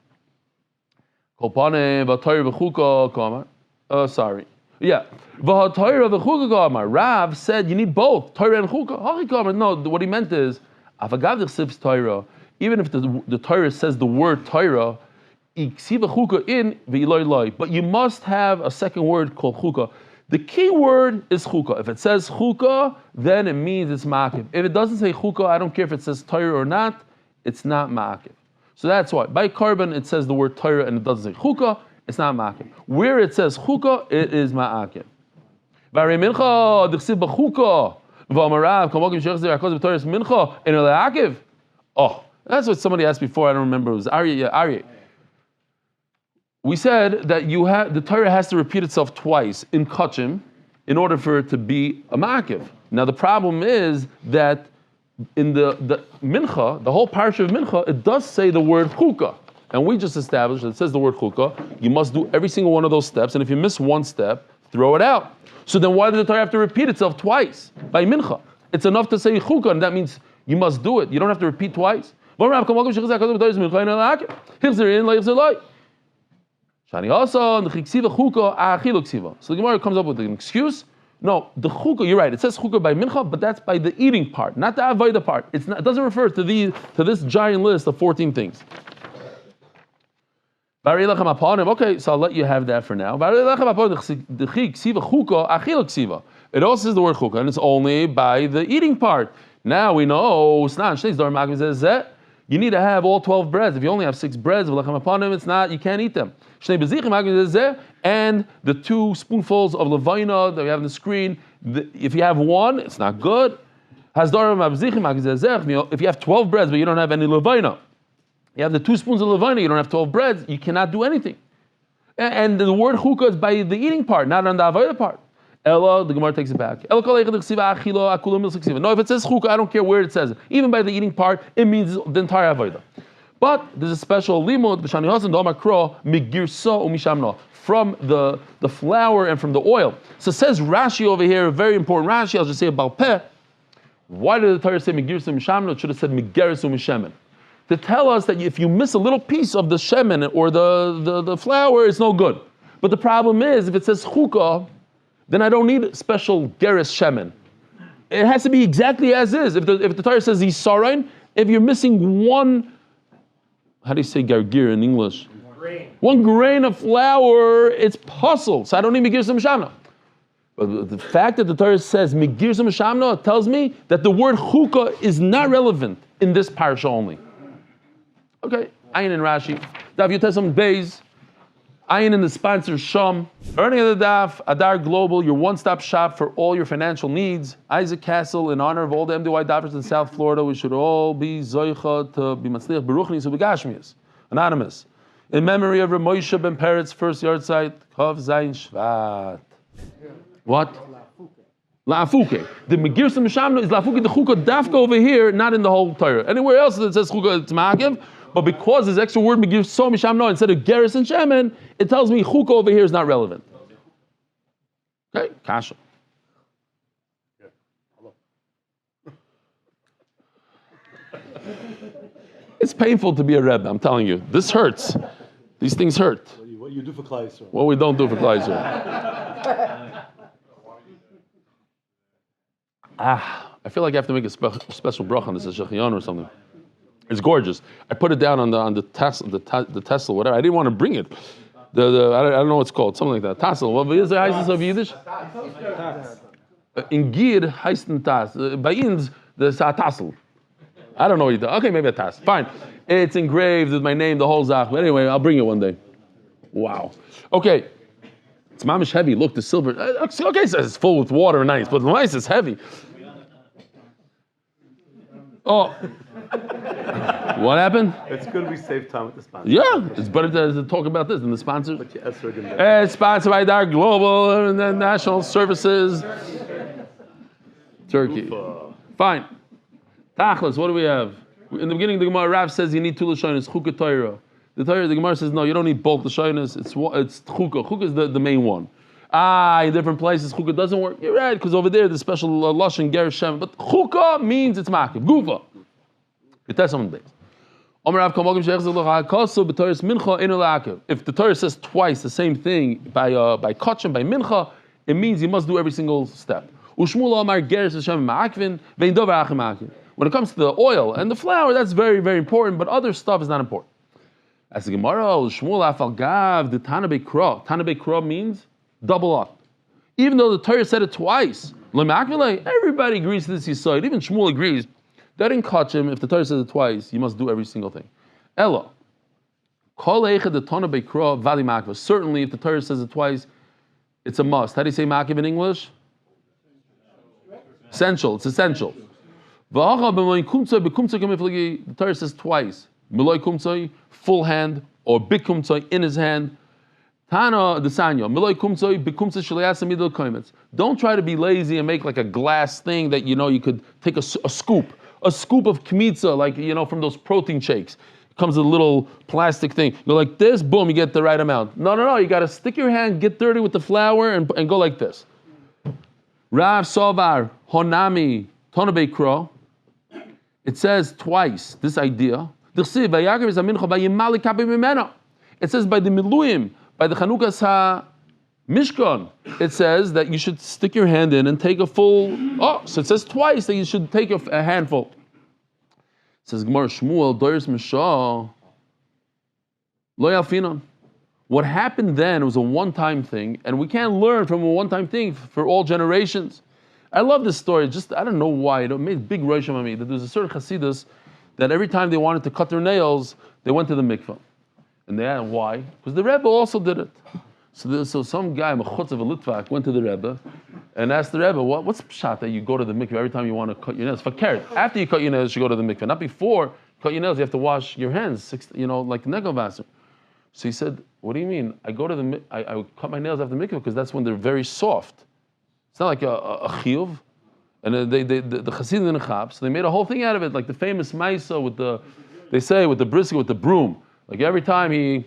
Sorry. Yeah. Rav said you need both Torah and chukah. No, what he meant is, even if the Torah says the word Torah, but you must have a second word called chukah. The key word is chukah. If it says chukah, then it means it's ma'akiv. If it doesn't say chukah, I don't care if it says Torah or not, it's not ma'akiv. So that's why. By carbon, it says the word Torah and it doesn't say chukah, it's not ma'akiv. Where it says chukah, it is ma'akiv. Oh, that's what somebody asked before, I don't remember, it was Aryeh. Yeah, Aryeh. We said that the Torah has to repeat itself twice in kachim in order for it to be a ma'akiv. Now the problem is that in the mincha, the whole parsha of mincha, it does say the word chukah. And we just established that it says the word chukah. You must do every single one of those steps, and if you miss one step, throw it out. So then why did the Torah have to repeat itself twice by mincha? It's enough to say chukah, and that means you must do it. You don't have to repeat twice. Shani also the chiksiva chukah achilu ksiva. So the Gemara comes up with an excuse. No, the chukah. You're right. It says chukah by mincha, but that's by the eating part, not the avodah part. It doesn't refer to this giant list of 14 things. Okay, so I'll let you have that for now. It also says the word chukah, and it's only by the eating part. Now we know you need to have all 12 breads. If you only have 6 breads, it's not, you can't eat them. And the 2 spoonfuls of levina that we have on the screen, if you have 1, it's not good. If you have 12 breads, but you don't have any levina, you have the 2 spoons of levina, you don't have 12 breads, you cannot do anything. And the word chukah is by the eating part, not on the avodah part. Ella, the Gemara takes it back. No, if it says chukah, I don't care where it says it. Even by the eating part, it means the entire avodah. But there's a special limud from the flour and from the oil. So it says Rashi over here, very important Rashi. I'll just say about peh. Why did the Torah say migirsa mishamno? It should have said migerisu mishemen. To tell us that if you miss a little piece of the shemen or the flour, it's no good. But the problem is, if it says chukah, then I don't need special geris shemen. It has to be exactly as is. If the Torah says yisarain, if you're missing one, how do you say gargir in English? One grain of flour, it's puzzle. So I don't need migirsa mishamna. But the fact that the Torah says migirsa mishamna tells me that the word chukah is not relevant in this parsha only. Okay, Ayin and Rashi. Daf Yomi Beis. Ayin in the sponsor Sham. Earning of the Daf, Adar Global, your one-stop shop for all your financial needs. Isaac Castle, in honor of all the MDY doctors in South Florida, we should all be zoicha to be matzliach beruchnis ubegashmias. Anonymous. In memory of Rav Moshe ben Peretz, first yard site, Chav Zayin Shvat. What? La'afuke. The Megirsa Mishamno is la'afuke the chuka dafka over here, not in the whole Torah. Anywhere else it says chuka it's ma'akiv, but because this extra word Megirsa Mishamno instead of Geras and Shemen, it tells me chuka over here is not relevant. Okay, kasha. It's painful to be a Rebbe, I'm telling you. This hurts. These things hurt. What you do for Klal Yisrael. What we don't do for Klal Yisrael. I feel like I have to make a special bracha on this, a shechion or something. It's gorgeous. I put it down on the tassel, whatever. I didn't want to bring it. I don't know what it's called, something like that. Tassel. What is the heißt of Yiddish? In Gid heißt ein Tas. Bei uns, the tassel. I don't know what you do. Okay, maybe a tassel. Fine. It's engraved with my name, the whole zach. But anyway, I'll bring it one day. Wow. Okay. It's mamish heavy. Look, the silver. Okay, it says it's full with water and nice, but the mice is heavy. Oh. What happened? It's good we save time with the sponsor. Yeah, it's better to talk about this than the sponsors. But It's sponsored by Dark Global and the National Services. Turkey. Fine. Tachlis, what do we have? In the beginning, the Gemara Rav says you need two lashonos, chukah Torah. The Gemara says no, you don't need both lashonos. It's chukah. Chukah is the main one. In different places, chukah doesn't work. You're right, because over there there's special lashon ger shem. But chukah means it's makiv, gufa. It tells someone base. If the Torah says twice the same thing by kachim, by mincha, it means you must do every single step. When it comes to the oil and the flour, that's very, very important, but other stuff is not important. As the Gemara, Shmuel afal gav the Tana Beikra. Tana Beikra means double up. Even though the Torah said it twice, everybody agrees to this yesod. Even Shmuel agrees that in kachim, if the Torah says it twice, you must do every single thing. Ella, kol eichad the Tana Beikra vali makva. Certainly, if the Torah says it twice, it's a must. How do you say makiv in English? Essential. It's essential. The Torah says twice. Miloi kumtzoi, full hand, or big kumtzoi, in his hand. Tana desanyo, miloi kumtzoi, big kumtzoi shaliasa midol koimetz. Don't try to be lazy and make like a glass thing that you could take a scoop of kmitza, like from those protein shakes. It comes a little plastic thing. You go like this, boom, you get the right amount. No, you got to stick your hand, get dirty with the flour, and go like this. Rav Sovar Honami Tonabekro. It says twice this idea. It says by the Miluyim, by the Chanukas HaMishkan, it says that you should stick your hand in and take a full. So it says twice that you should take a handful. It says Gemara Shmuel Doris Mishah Lo Yalfinon. What happened then was a one-time thing, and we can't learn from a one-time thing for all generations. I love this story. I don't know why. It made big rosham on me that there's a certain Hasidus that every time they wanted to cut their nails, they went to the mikvah. And they asked why? Because the Rebbe also did it. So some guy, Mechutz of a Litvak, went to the Rebbe and asked the Rebbe, what's pshat that you go to the mikvah every time you want to cut your nails? Fakert. After you cut your nails, you go to the mikvah. Not before you cut your nails, you have to wash your hands, like negovasser. So he said, what do you mean? I cut my nails after the mikvah because that's when they're very soft. It's not like a chiyuv. And the Chassidim didn't chap, so they made a whole thing out of it, like the famous Maisa with the brisket with the broom. Like every time he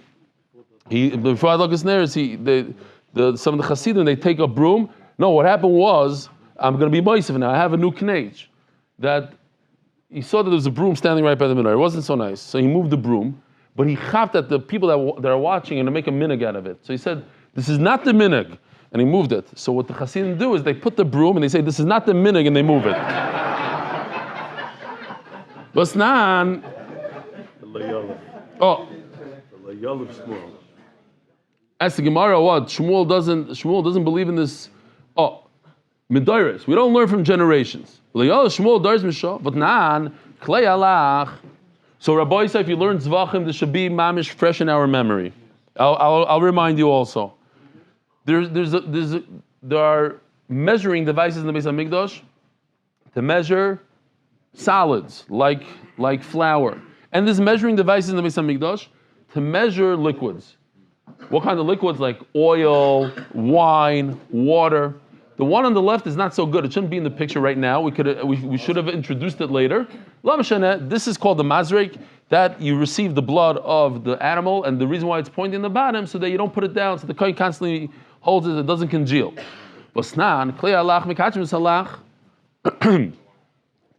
before I look his nares, some of the Chassidim, they take a broom. No, what happened was, I'm going to be Moisef now, I have a new knage. That he saw that there was a broom standing right by the middle. It wasn't so nice, so he moved the broom, but he chapped at the people that are watching and to make a minig out of it. So he said, this is not the minig. And he moved it. So what the Chassidim do is they put the broom and they say, this is not the minig, and they move it. Basnan. As the Gemara, what? Shmuel doesn't believe in this. Midairis. We don't learn from generations. Shmuel does misha, but nan klei alach. So Rabbi said, if you learn Zvachim, this should be mamish fresh in our memory. I'll remind you also. There are measuring devices in the Beis HaMikdash to measure solids like flour, and there's measuring devices in the Beis HaMikdash to measure liquids. What kind of liquids? Like oil, wine, water. The one on the left is not so good. It shouldn't be in the picture right now. We should have introduced it later. This is called the mazrek, that you receive the blood of the animal, and the reason why it's pointing in the bottom so that you don't put it down, so the kohen constantly holds it doesn't congeal.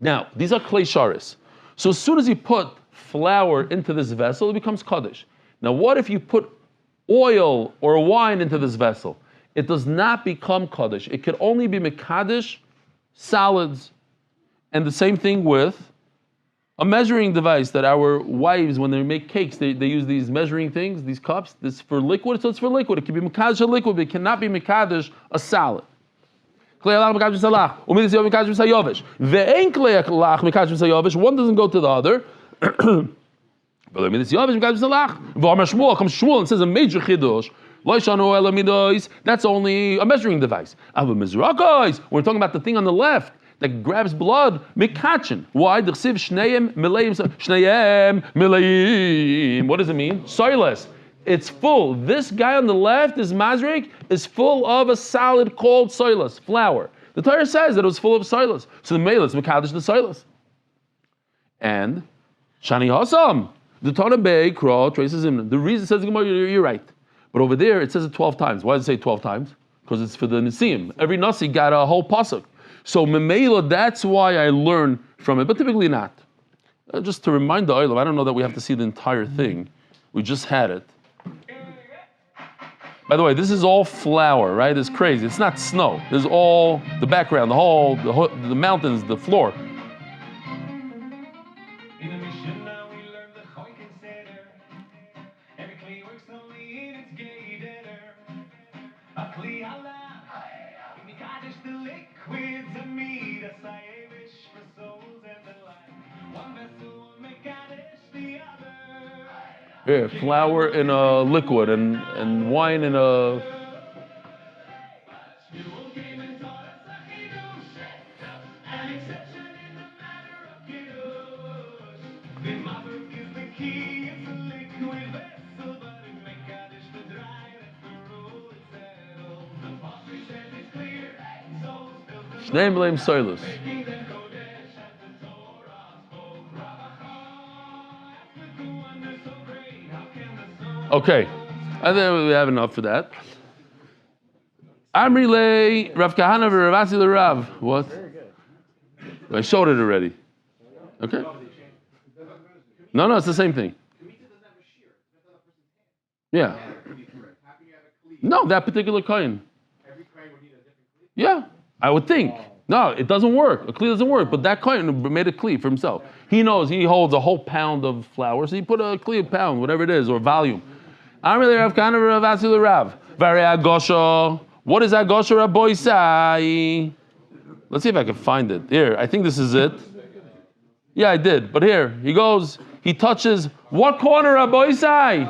Now, these are clay sharis. So as soon as you put flour into this vessel, it becomes kaddish. Now, what if you put oil or wine into this vessel? It does not become kaddish. It could only be mekadesh solids. And the same thing with a measuring device that our wives, when they make cakes, they use these measuring things, these cups. This is for liquid, so it's for liquid. It can be mekadesh a liquid, but it cannot be mekadesh a solid. One doesn't go to the other. Comes Shmuel and says a major chidush. That's only a measuring device. When we're talking about the thing on the left that grabs blood, mikachin. Why? What does it mean? Soiless. It's full. This guy on the left, this mazrik, is full of a solid called soilus, flour. The Torah says that it was full of soilus. So the meilus mekadosh the soilus. And shani hasam, the Torah bay kro traces him. The reason it says you're right, but over there it says it 12 times. Why does it say 12 times? Because it's for the nisim. Every nasi got a whole pasuk. So memela, that's why I learn from it, but typically not. Just to remind the oilam, I don't know that we have to see the entire thing. We just had it. By the way, this is all flour, right? It's crazy. It's not snow. There's all the background, the mountains, the floor. Yeah, flour in a liquid and wine in a... Shneim Leim Soilus. Okay, I think we have enough for that. Amri le Rav Kahana v'Ravasi le Rav. What? I showed it already. Okay. No, it's the same thing. Yeah. No, that particular coin. Yeah, I would think. No, it doesn't work. A kli doesn't work, but that coin made a kli for himself. He knows he holds a whole pound of flour, so he put a kli, a pound, whatever it is, or volume. I'm really Rav Kana Rav Rav. Vari Agosha. What is Agosha Rabbi Sai? Let's see if I can find it. Here, I think this is it. Yeah, I did. But here, he goes, he touches what corner, Rabbi Sai?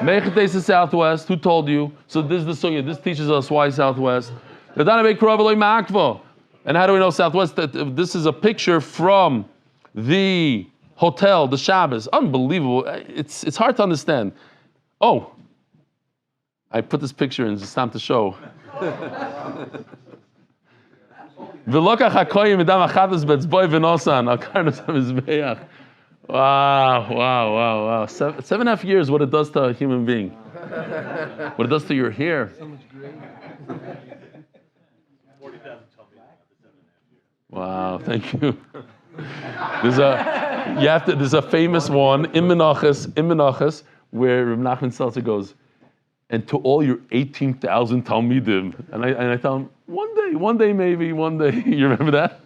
Meichetes is southwest. Who told you? So this is the sugya. This teaches us why southwest. And how do we know southwest? This is a picture from the hotel, the Shabbos. Unbelievable. It's hard to understand. Oh, I put this picture in, it's time to show. Wow, 7.5 years, what it does to a human being. What it does to your hair. Wow, thank you. There's a famous one in Menachos, where Reb Nachman Seltzer goes, and to all your 18,000 Talmidim, and I tell him, one day maybe, one day. You remember that?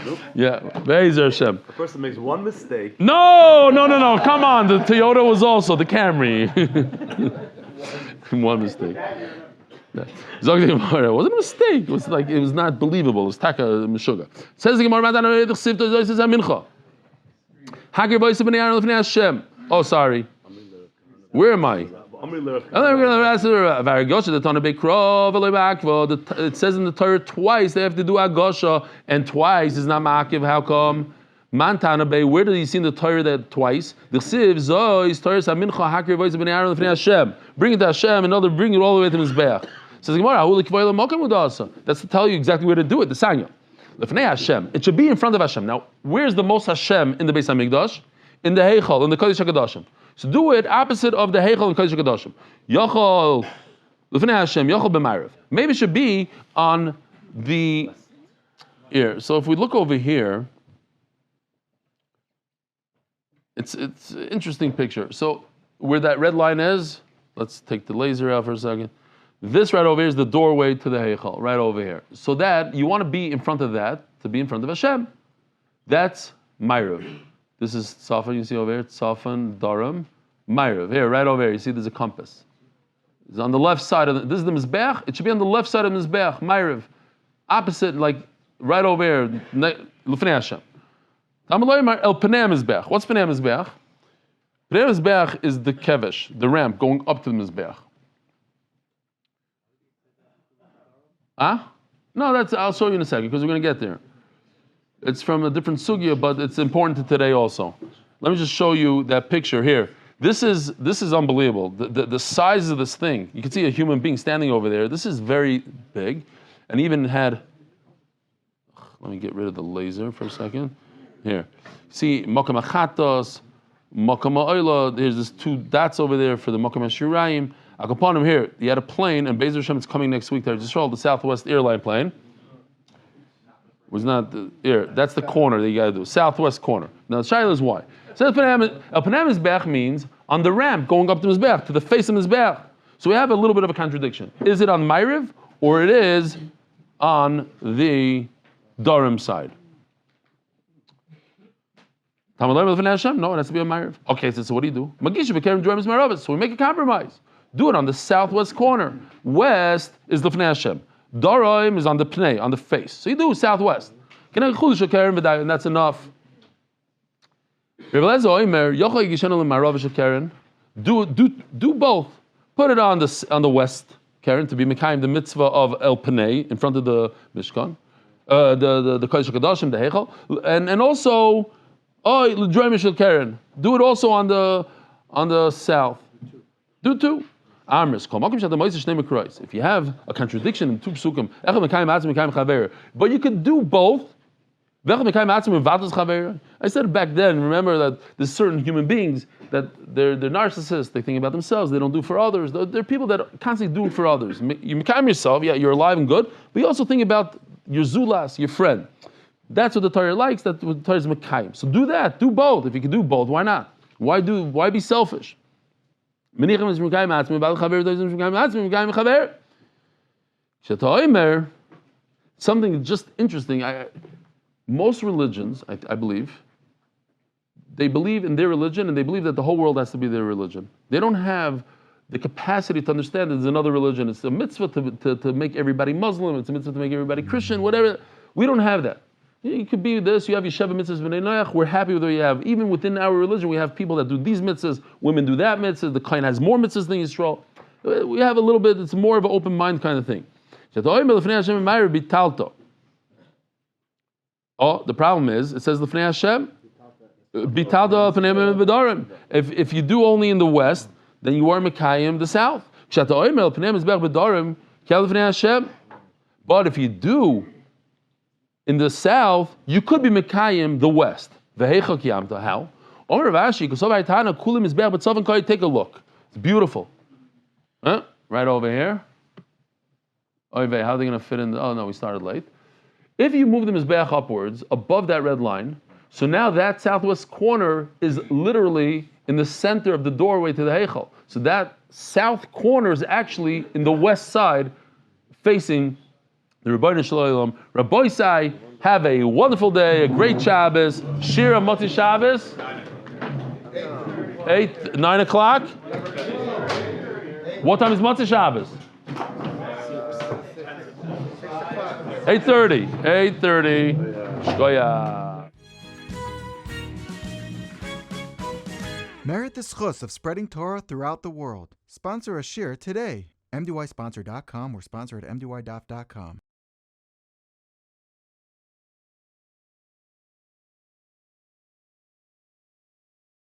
Nope. Yeah, Be'ezer Hashem. A person makes one mistake. No, come on, the Toyota was also, the Camry. One mistake. It wasn't a mistake, it was not believable, it was taka meshuga. Says the Gemara, oh, sorry. Where am I? It says in the Torah twice they have to do agosha, and twice is not ma'akiv. How come? Mantana Bay. Where did you see in the Torah that twice? The Siv Zo is Torah Samincha Hakir Voice of Bnei Aaron Lefnei Hashem. Bring it to Hashem, and bring it all the way to Mizbeach. Says the Gemara, that's to tell you exactly where to do it, the Sanya. Lefnei Hashem. It should be in front of Hashem. Now, where's the most Hashem in the Beis HaMikdash? In the Heichal, in the Kodesh HaKadoshim. So do it opposite of the Heichal and Kodesh HaKadoshim. Yochol, Lefnei Hashem, Yochol b'Ma'ariv. Maybe it should be on the here. So if we look over here, it's an interesting picture. So where that red line is, let's take the laser out for a second. This right over here is the doorway to the Heichal, right over here. So that, you want to be in front of that, to be in front of Hashem. That's Ma'ariv. This is Tzafan, you see over here, Tzafan, Daram, Ma'ariv. Here, right over here, you see there's a compass. It's on the left side of this is the Mizbeach, it should be on the left side of the Mizbeach, Ma'ariv. Opposite, like, right over here, L'fnei Hashem. El Panei Mizbeach. What's Panei Mizbeach? Panei Mizbeach is the kevesh, the ramp going up to the Mizbeach. Huh? No, I'll show you in a second because we're going to get there. It's from a different sugya, but it's important to today also. Let me just show you that picture here. This is unbelievable. The size of this thing. You can see a human being standing over there. This is very big, and even had. Let me get rid of the laser for a second. Here, see Mokam Achatos, Mokam Ha'olah. There's this two dots over there for the Mokam HaShirayim. Akaponim here. You had a plane, and Be'ez Hashem is coming next week. There, just show the Southwest airline plane. Was not the here. That's the corner that you got to do. Southwest corner. Now the shaila is why. So El Panei Mizbeach means on the ramp going up to Mizbeach, to the face of Mizbeach. So we have a little bit of a contradiction. Is it on Ma'ariv or it is on the Durham side? No, it has to be on Ma'ariv. Okay, so what do you do? So we make a compromise. Do it on the southwest corner. West is the L'fnei Hashem. Daraim is on the Pnei, on the face. So you do southwest. And that's enough. Do both. Put it on the west, Karen, to be Mekayim, the mitzvah of El Pnei, in front of the Mishkan, the Kodesh HaKadoshim, the Heichal, and also, Karen, do it also on the south. Do two. If you have a contradiction in two psukim, but you could do both. I said it back then. Remember that there's certain human beings that they're narcissists. They think about themselves. They don't do for others. They're people that are constantly doing for others. You mekayim yourself. Yeah, you're alive and good, but you also think about your zulas, your friend. That's what the Torah likes. That's what the Torah is mekayim. So do that. Do both. If you can do both, why not? Why be selfish? Something just interesting. Most religions, I believe, they believe in their religion and they believe that the whole world has to be their religion. They don't have the capacity to understand that there's another religion. It's a mitzvah to make everybody Muslim. It's a mitzvah to make everybody Christian, whatever. We don't have that. You could be this, you have Yesheva mitzvahs b'nei Noach, we're happy with what you have. Even within our religion, we have people that do these mitzvahs, women do that mitzvah, the Kohen has more mitzvahs than Yisrael. We have a little bit, it's more of an open mind kind of thing. Oh, the problem is, it says L'fnei Hashem, bitalto pnei v'darim. If you do only in the west, then you are Mekayim the south. But if you do in the south, you could be Mekayim the west. How? Take a look. It's beautiful. Huh? Right over here. How are they going to fit in? Oh no, we started late. If you move the Mizbeach upwards, above that red line, so now that southwest corner is literally in the center of the doorway to the Heichal. So that south corner is actually in the west side, facing the Rebbeinu Shalom. Rabbi Sai, have a wonderful day, a great Shabbos. Shira Moti Shabbos. 9 o'clock. What time is Moti Shabbos? 8:30. 8:30. Shkoya. Merit the schus of spreading Torah throughout the world. Sponsor a shir today. MDYsponsor.com or sponsor at MDYDaf.com.